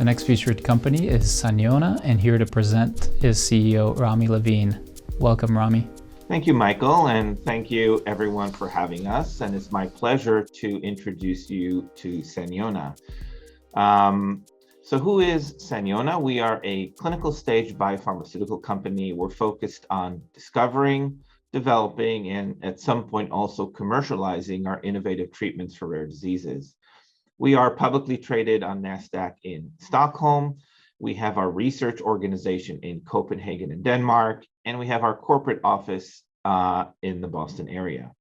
The next featured company is Saniona, and here to present is CEO Rami Levin. Welcome, Rami. Thank you, Michael, and thank you everyone for having us. And it's my pleasure to introduce you to Saniona. So who is Saniona? We are a clinical stage biopharmaceutical company. We're focused on discovering, developing, and at some point also commercializing our innovative treatments for rare diseases. We are publicly traded on NASDAQ in Stockholm. We have our research organization in Copenhagen and Denmark, and we have our corporate office in the Boston area.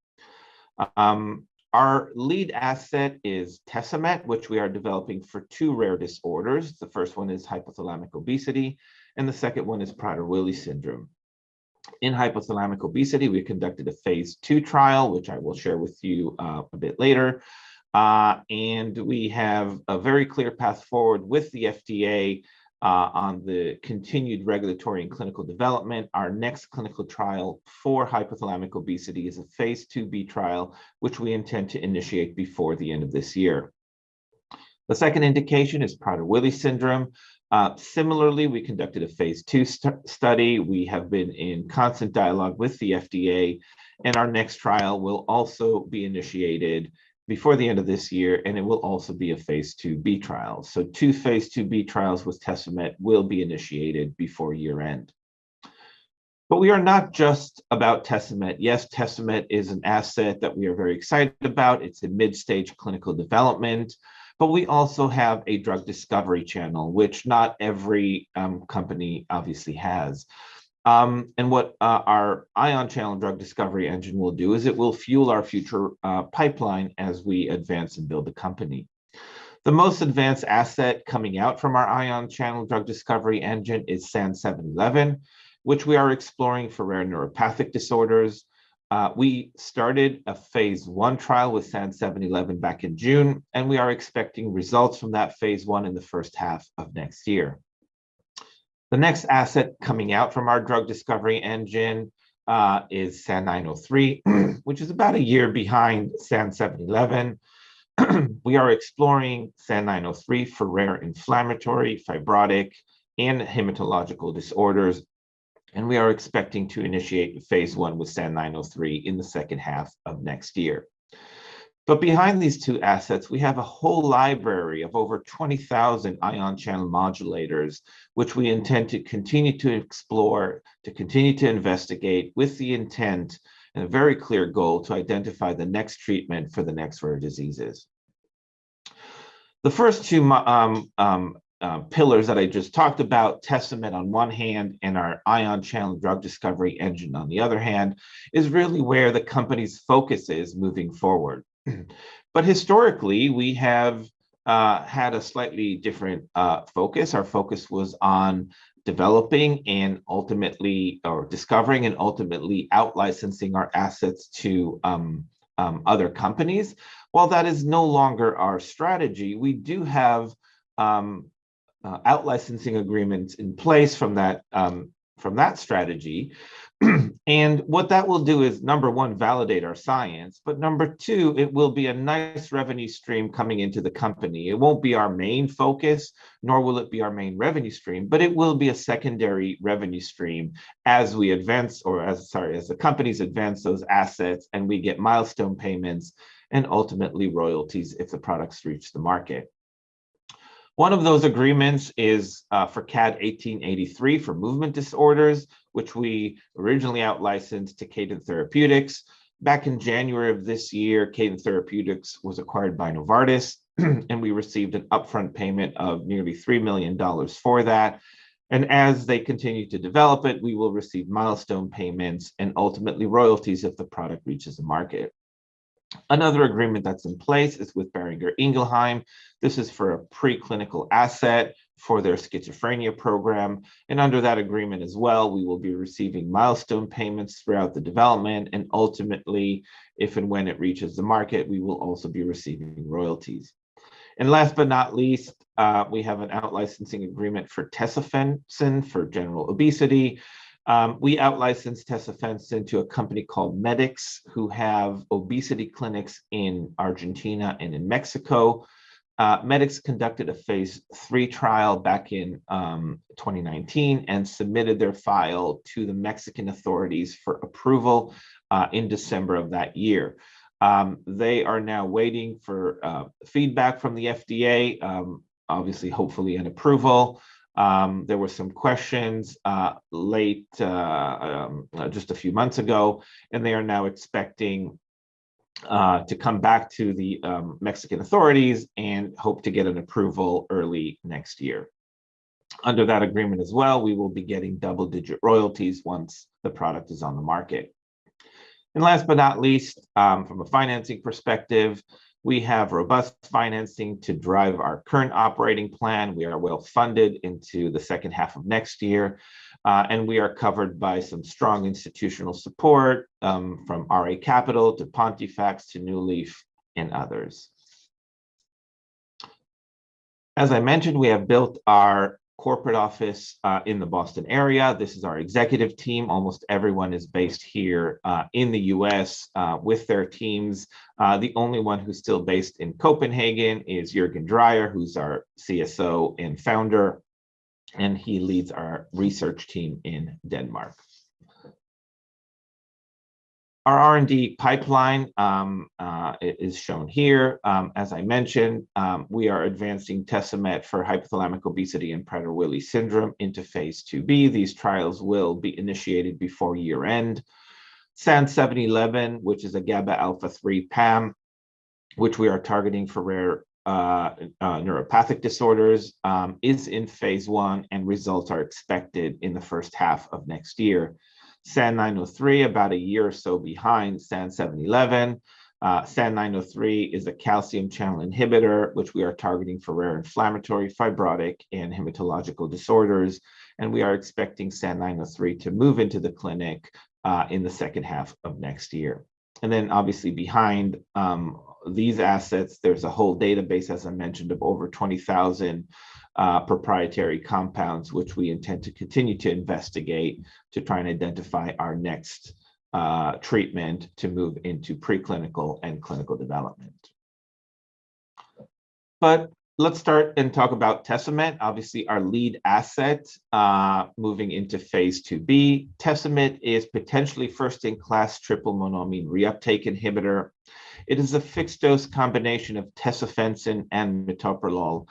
Our lead asset is Tesomet, which we are developing for two rare disorders. The first one is hypothalamic obesity, and the second one is Prader-Willis syndrome. In hypothalamic obesity, we conducted a phase 2 trial, which I will share with you a bit later. And we have a very clear path forward with the FDA on the continued regulatory and clinical development. Our next clinical trial for hypothalamic obesity is a phase 2b trial, which we intend to initiate before the end of this year. The second indication is Prader-Willis syndrome. Similarly, we conducted a phase 2 study. We have been in constant dialogue with the FDA, and our next trial will also be initiated before the end of this year, and it will also be a phase 2b trial. So 2 phase 2b trials with Tesomet will be initiated before year end. But we are not just about Tesomet. Yes, Tesomet is an asset that we are very excited about. It's in mid-stage clinical development, but we also have a drug discovery channel, which not every company obviously has. And what our ion channel drug discovery engine will do is it will fuel our future pipeline as we advance and build the company. The most advanced asset coming out from our ion channel drug discovery engine is SAN711, which we are exploring for rare neuropathic disorders. We started a phase 1 trial with SAN711 back in June, and we are expecting results from that phase 1 in the first half of next year. The next asset coming out from our drug discovery engine is SAN903, which is about a year behind SAN711. We are exploring SAN903 for rare inflammatory, fibrotic, and hematological disorders, and we are expecting to initiate phase 1 with SAN903 in the second half of next year. But behind these two assets, we have a whole library of over 20,000 ion channel modulators, which we intend to continue to explore, to continue to investigate with the intent and a very clear goal to identify the next treatment for the next rare diseases. The first two pillars that I just talked about, Tesomet on one hand and our ion channel drug discovery engine on the other hand, is really where the company's focus is moving forward. But historically, we have had a slightly different focus. Our focus was on developing and ultimately, or discovering and ultimately out-licensing our assets to other companies. While that is no longer our strategy, we do have out-licensing agreements in place from that strategy. And what that will do is, number one, validate our science, but number two, it will be a nice revenue stream coming into the company. It won't be our main focus, nor will it be our main revenue stream, but it will be a secondary revenue stream as we advance, or as the companies advance those assets and we get milestone payments and ultimately royalties if the products reach the market. One of those agreements is for CAD 1883 for movement disorders, which we originally out-licensed to Cadent Therapeutics. Back in January of this year, Cadent Therapeutics was acquired by Novartis, and we received an upfront payment of nearly $3 million for that. And as they continue to develop it, we will receive milestone payments and ultimately royalties if the product reaches the market. Another agreement that's in place is with Boehringer Ingelheim. This is for a preclinical asset for their schizophrenia program. And under that agreement as well, we will be receiving milestone payments throughout the development. And ultimately, if and when it reaches the market, we will also be receiving royalties. And last but not least, we have an out-licensing agreement for tesofensine for general obesity. We out-licensed tesofensine to a company called Medix, who have obesity clinics in Argentina and in Mexico. Medix conducted a phase 3 trial back in 2019 and submitted their file to the Mexican authorities for approval in December of that year. They are now waiting for feedback from the FDA, obviously, hopefully an approval. There were some questions late, just a few months ago, and they are now expecting to come back to the Mexican authorities and hope to get an approval early next year. Under that agreement as well, we will be getting double-digit royalties once the product is on the market. And last but not least, from a financing perspective, we have robust financing to drive our current operating plan. We are well funded into the second half of next year, and we are covered by some strong institutional support from RA Capital to Pontifax to New Leaf and others. As I mentioned, we have built our corporate office in the Boston area. This is our executive team. Almost everyone is based here in the US with their teams. The only one who's still based in Copenhagen is Jürgen Dreyer, who's our CSO and founder, and he leads our research team in Denmark. Our R&D pipeline is shown here. As I mentioned, we are advancing Tesomet for hypothalamic obesity and Prader-Willis syndrome into phase 2b. These trials will be initiated before year end. SAN711, which is a GABA alpha 3 PAM, which we are targeting for rare neuropathic disorders, is in phase 1, and results are expected in the first half of next year. SAN903, about a year or so behind SAN711. SAN903 is a calcium channel inhibitor, which we are targeting for rare inflammatory, fibrotic, and hematological disorders. And we are expecting SAN903 to move into the clinic in the second half of next year. And then obviously behind these assets, there's a whole database, as I mentioned, of over 20,000 proprietary compounds, which we intend to continue to investigate to try and identify our next treatment to move into preclinical and clinical development. But let's start and talk about Tesomet, obviously our lead asset moving into phase 2b. Tesomet is potentially first-in-class triple monoamine reuptake inhibitor. It is a fixed-dose combination of tesofensine and metoprolol,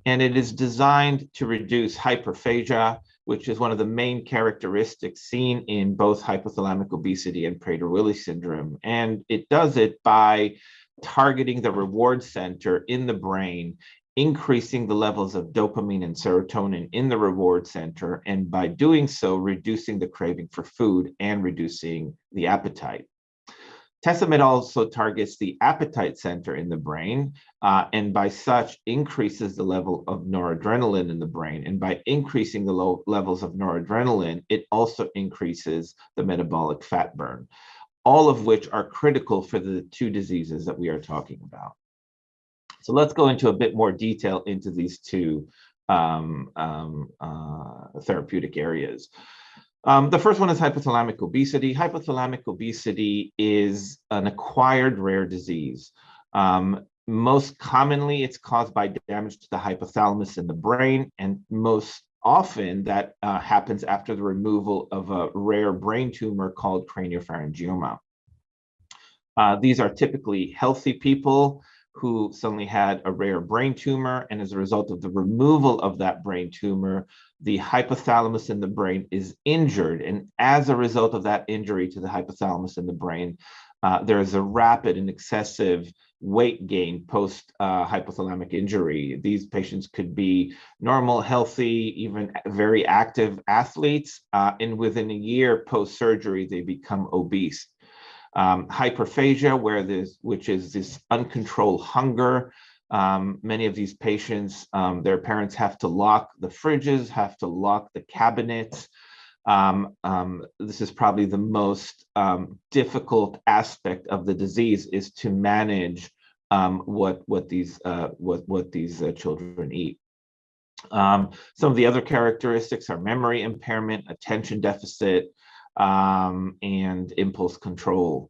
and it is designed to reduce hyperphagia, which is one of the main characteristics seen in both hypothalamic obesity and Prader-Willis syndrome. And it does it by targeting the reward center in the brain, increasing the levels of dopamine and serotonin in the reward center, and by doing so, reducing the craving for food and reducing the appetite. Tesomet also targets the appetite center in the brain, and by such increases the level of noradrenaline in the brain. And by increasing the low levels of noradrenaline, it also increases the metabolic fat burn, all of which are critical for the two diseases that we are talking about. So let's go into a bit more detail into these two therapeutic areas. The first one is hypothalamic obesity. Hypothalamic obesity is an acquired rare disease. Most commonly, it's caused by damage to the hypothalamus in the brain, and most often that happens after the removal of a rare brain tumor called craniopharyngioma. These are typically healthy people who suddenly had a rare brain tumor, and as a result of the removal of that brain tumor, the hypothalamus in the brain is injured. And as a result of that injury to the hypothalamus in the brain, there is a rapid and excessive weight gain post hypothalamic injury. These patients could be normal, healthy, even very active athletes, and within a year post-surgery, they become obese. Hyperphagia, which is this uncontrolled hunger. Many of these patients, their parents have to lock the fridges, have to lock the cabinets. This is probably the most difficult aspect of the disease, is to manage what these children eat. Some of the other characteristics are memory impairment, attention deficit, and impulse control.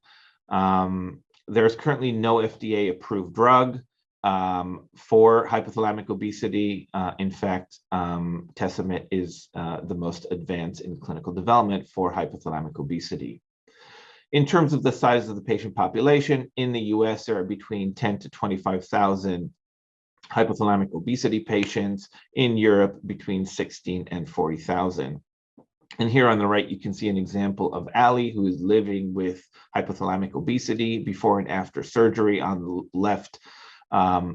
There's currently no FDA-approved drug, for hypothalamic obesity. In fact, Tesomet is the most advanced in clinical development for hypothalamic obesity. In terms of the size of the patient population, in the US, there are between 10 to 25,000 hypothalamic obesity patients. In Europe, between 16 and 40,000. And here on the right, you can see an example of Ali, who is living with hypothalamic obesity before and after surgery. On the left,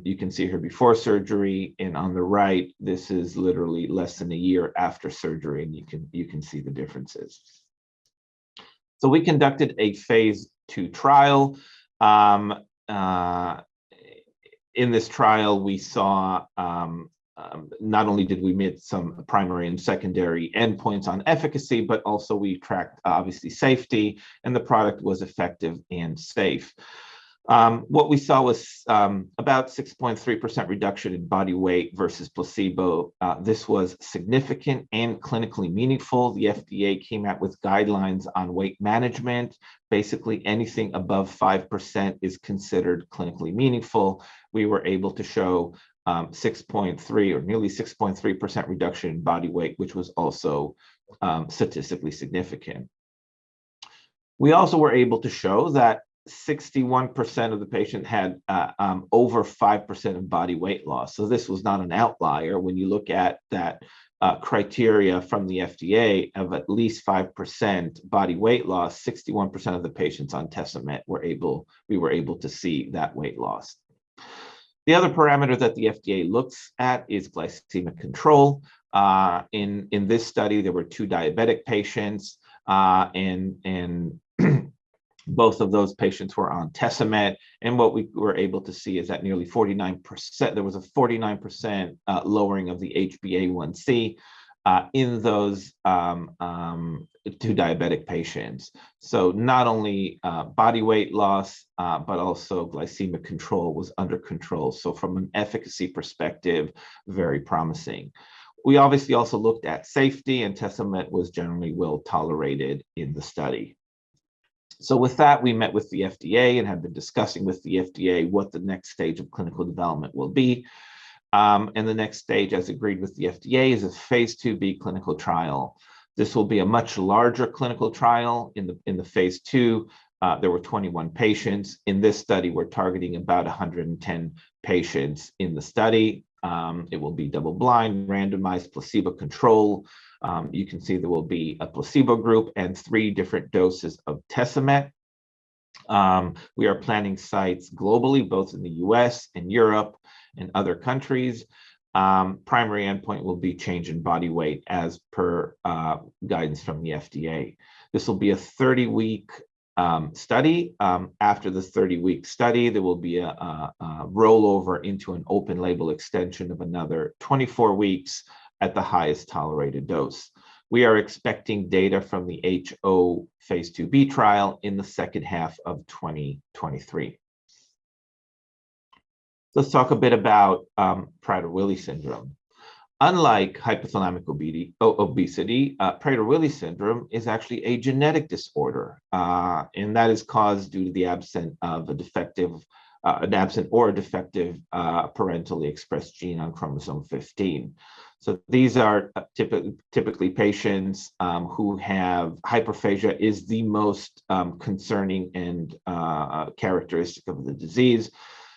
you can see her before surgery, and on the right, this is literally less than a year after surgery, and you can see the differences. So we conducted a phase 2 trial. In this trial, we saw not only did we meet some primary and secondary endpoints on efficacy, but also we tracked obviously safety, and the product was effective and safe. What we saw was about 6.3% reduction in body weight versus placebo. This was significant and clinically meaningful. The FDA came out with guidelines on weight management. Basically, anything above 5% is considered clinically meaningful. We were able to show 6.3 or nearly 6.3% reduction in body weight, which was also statistically significant. We also were able to show that 61% of the patient had over 5% of body weight loss. So this was not an outlier. When you look at that criteria from the FDA of at least 5% body weight loss, 61% of the patients on Tesomet we were able to see that weight loss. The other parameter that the FDA looks at is glycemic control. In this study, there were 2 diabetic patients, and both of those patients were on Tesomet, and what we were able to see is that nearly 49%, there was a 49% lowering of the HbA1c in those 2 diabetic patients. So not only body weight loss, but also glycemic control was under control. So from an efficacy perspective, very promising. We obviously also looked at safety, and Tesomet was generally well tolerated in the study. So with that, we met with the FDA and have been discussing with the FDA what the next stage of clinical development will be. And the next stage, as agreed with the FDA, is a phase 2b clinical trial. This will be a much larger clinical trial. In the phase 2, there were 21 patients. In this study, we're targeting about 110 patients in the study. It will be double-blind, randomized, placebo-controlled. You can see there will be a placebo group and 3 different doses of Tesomet. We are planning sites globally, both in the US and Europe and other countries. Primary endpoint will be change in body weight as per guidance from the FDA. This will be a 30-week study. After the 30-week study, there will be a rollover into an open label extension of another 24 weeks at the highest tolerated dose. We are expecting data from the HO phase 2b trial in the second half of 2023. Let's talk a bit about Prader-Willis syndrome. Unlike hypothalamic obesity, Prader-Willis syndrome is actually a genetic disorder, and that is caused due to the absence of an absent or defective parentally expressed gene on chromosome 15. So these are typically patients who have hyperphagia is the most concerning and characteristic of the disease.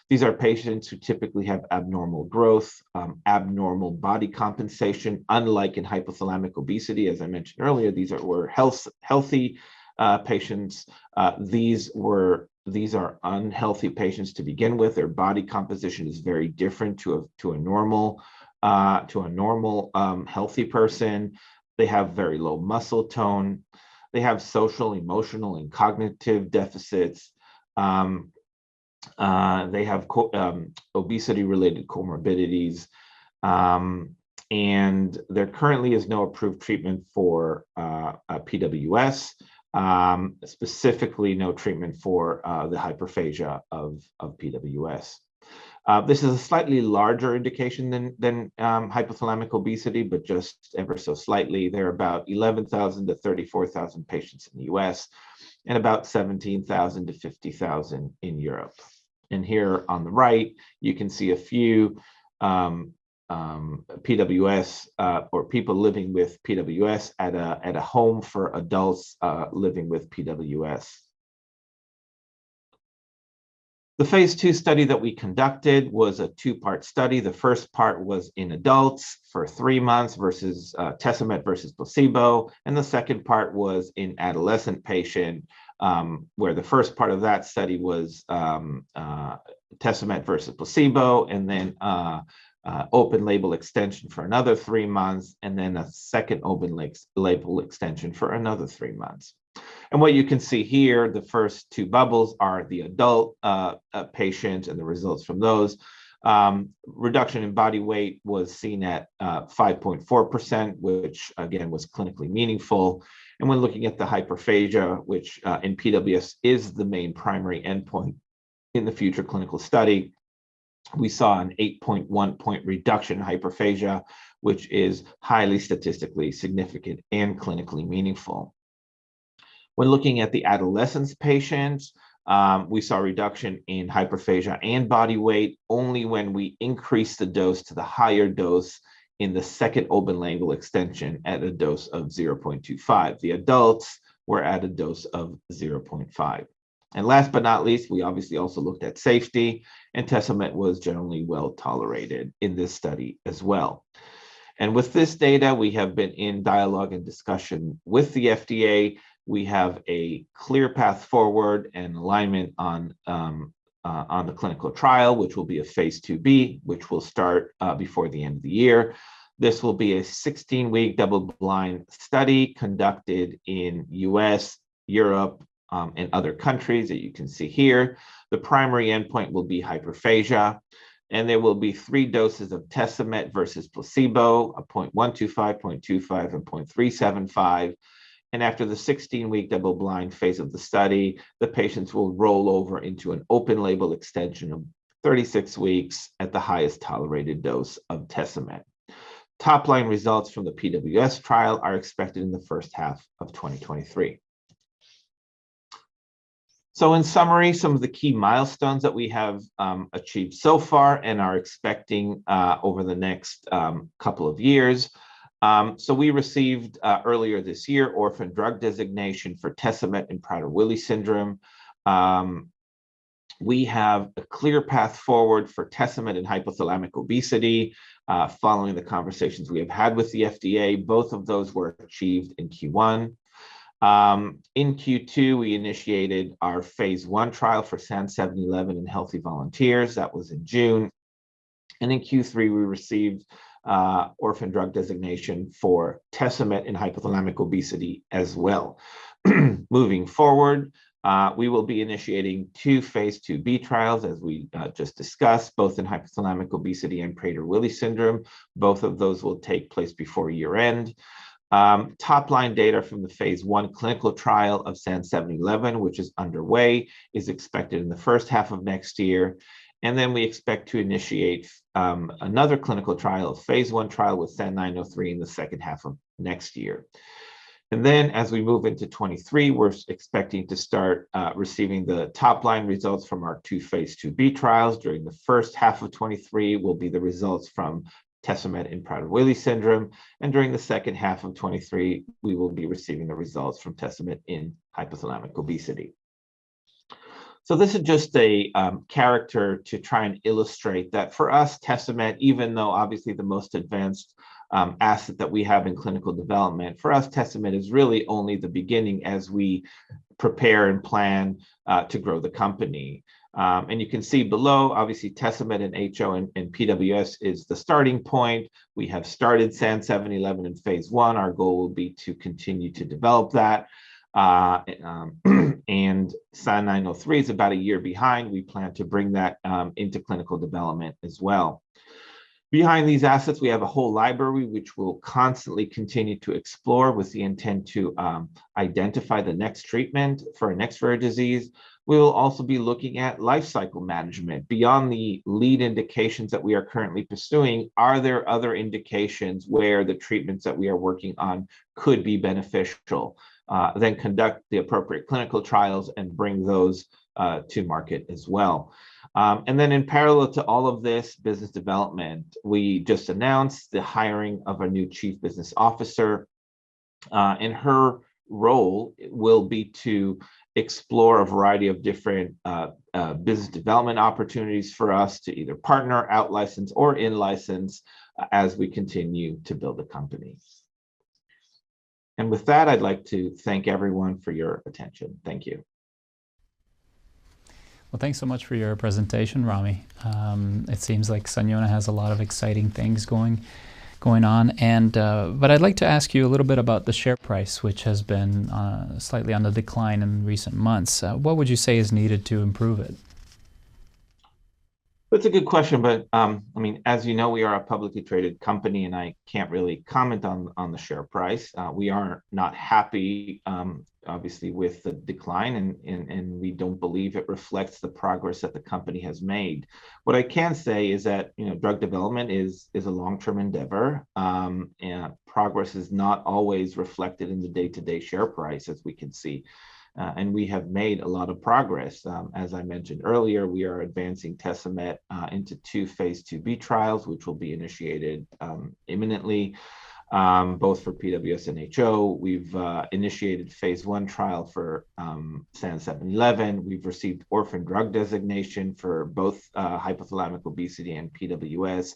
These are patients who typically have abnormal growth, abnormal body compensation. Unlike in hypothalamic obesity, as I mentioned earlier, these were healthy patients. These are unhealthy patients to begin with. Their body composition is very different to a normal healthy person. They have very low muscle tone. They have social, emotional, and cognitive deficits. They have obesity-related comorbidities, and there currently is no approved treatment for PWS, specifically no treatment for the hyperphagia of PWS. This is a slightly larger indication than hypothalamic obesity, but just ever so slightly. There are about 11,000 to 34,000 patients in the US and about 17,000 to 50,000 in Europe. And here on the right, you can see a few PWS or people living with PWS at a home for adults living with PWS. The phase 2 study that we conducted was a two-part study. The first part was in adults for 3 months versus Tesomet versus placebo. And the second part was in adolescent patient, where the first part of that study was Tesomet versus placebo, and then open label extension for another 3 months, and then a second open label extension for another 3 months. And what you can see here, the first two bubbles are the adult patients and the results from those. Reduction in body weight was seen at 5.4%, which again was clinically meaningful. And when looking at the hyperphagia, which in PWS is the main primary endpoint in the future clinical study, we saw an 8.1 point reduction in hyperphagia, which is highly statistically significant and clinically meaningful. When looking at the adolescents patients, we saw a reduction in hyperphagia and body weight only when we increased the dose to the higher dose in the second open label extension at a dose of 0.25. The adults were at a dose of 0.5. And last but not least, we obviously also looked at safety, and Tesomet was generally well tolerated in this study as well. And with this data, we have been in dialogue and discussion with the FDA. We have a clear path forward and alignment on the clinical trial, which will be a phase 2B, which will start before the end of the year. This will be a 16-week double-blind study conducted in US, Europe, and other countries that you can see here. The primary endpoint will be hyperphagia, and there will be 3 doses of Tesomet versus placebo, a 0.125, 0.25, and 0.375. And after the 16-week double-blind phase of the study, the patients will roll over into an open label extension of 36 weeks at the highest tolerated dose of Tesomet. Top-line results from the PWS trial are expected in the first half of 2023. So in summary, some of the key milestones that we have achieved so far and are expecting over the next couple of years. So we received earlier this year orphan drug designation for Tesomet in Prader-Willis syndrome. We have a clear path forward for Tesomet in hypothalamic obesity following the conversations we have had with the FDA. Both of those were achieved in Q1. In Q2, we initiated our phase 1 trial for SAN711 in healthy volunteers. That was in June. And in Q3, we received orphan drug designation for Tesomet in hypothalamic obesity as well. Moving forward, we will be initiating 2 phase 2B trials, as we just discussed, both in hypothalamic obesity and Prader-Willis syndrome. Both of those will take place before year end. Top-line data from the phase 1 clinical trial of SAN711, which is underway, is expected in the first half of next year. And then we expect to initiate another clinical trial, a phase 1 trial with SAN903 in the second half of next year. And then as we move into 23, we're expecting to start receiving the top-line results from our 2 phase 2B trials. During the first half of 23 will be the results from Tesomet in Prader-Willis syndrome. And during the second half of 23, we will be receiving the results from Tesomet in hypothalamic obesity. So this is just a character to try and illustrate that for us, Tesomet, even though obviously the most advanced asset that we have in clinical development, for us, Tesomet is really only the beginning as we prepare and plan to grow the company. And you can see below, obviously, Tesomet and HO and PWS is the starting point. We have started SAN711 in phase 1. Our goal will be to continue to develop that. And SAN903 is about a year behind. We plan to bring that into clinical development as well. Behind these assets, we have a whole library which we'll constantly continue to explore with the intent to identify the next treatment for a next rare disease. We will also be looking at life cycle management. Beyond the lead indications that we are currently pursuing, are there other indications where the treatments that we are working on could be beneficial? Then conduct the appropriate clinical trials and bring those to market as well. And then in parallel to all of this business development, we just announced the hiring of a new chief business officer. And her role will be to explore a variety of different business development opportunities for us to either partner, out-license, or in-license as we continue to build the company. And with that, I'd like to thank everyone for your attention. Thank you. Well, thanks so much for your presentation, Rami. It seems like Saniona has a lot of exciting things going on, and but I'd like to ask you a little bit about the share price, which has been slightly on the decline in recent months. What would you say is needed to improve it? That's a good question, but I mean, as you know, we are a publicly traded company, and I can't really comment on the share price. We are not happy, obviously, with the decline, and we don't believe it reflects the progress that the company has made. What I can say is that drug development is a long-term endeavor, and progress is not always reflected in the day-to-day share price, as we can see. And we have made a lot of progress. As I mentioned earlier, we are advancing Tesomet into 2 phase 2b trials, which will be initiated imminently, both for PWS and HO. We've initiated phase 1 trial for SAN711. We've received orphan drug designation for both hypothalamic obesity and PWS.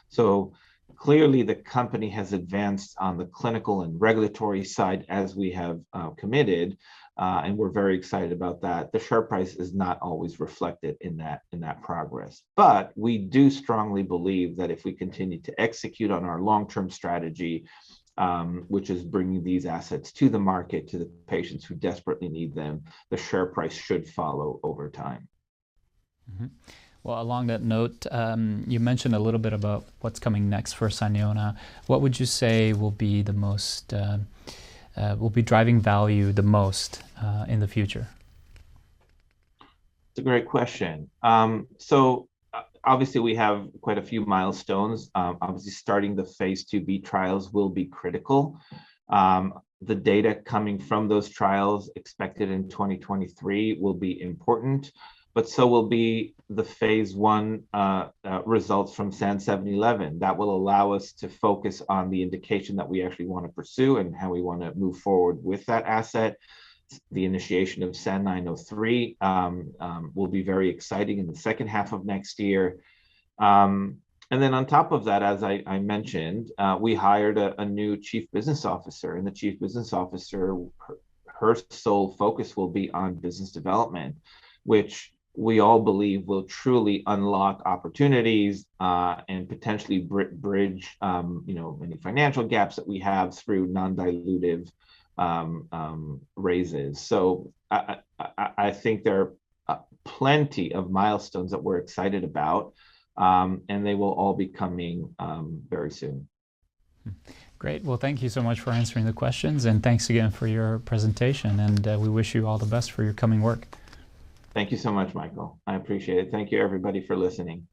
So clearly, the company has advanced on the clinical and regulatory side as we have committed. And we're very excited about that. The share price is not always reflected in that progress. But we do strongly believe that if we continue to execute on our long-term strategy, which is bringing these assets to the market, to the patients who desperately need them, the share price should follow over time. Mm-hmm. Well, along that note, you mentioned a little bit about what's coming next for Saniona. What would you say will be the most will be driving value the most in the future? It's a great question. So obviously we have quite a few milestones. Obviously starting the phase 2b trials will be critical. The data coming from those trials expected in 2023 will be important, but so will be the phase 1 results from SAN711. That will allow us to focus on the indication that we actually want to pursue and how we want to move forward with that asset. The initiation of SAN903 will be very exciting in the second half of next year. And then on top of that, as I mentioned, we hired a new chief business officer, and the chief business officer, her sole focus will be on business development, which we all believe will truly unlock opportunities and potentially bridge many financial gaps that we have through non-dilutive raises. So I think there are plenty of milestones that we're excited about, and they will all be coming very soon. Great. Well, thank you so much for answering the questions, and thanks again for your presentation, and we wish you all the best for your coming work. Thank you so much, Michael. I appreciate it. Thank you, everybody, for listening.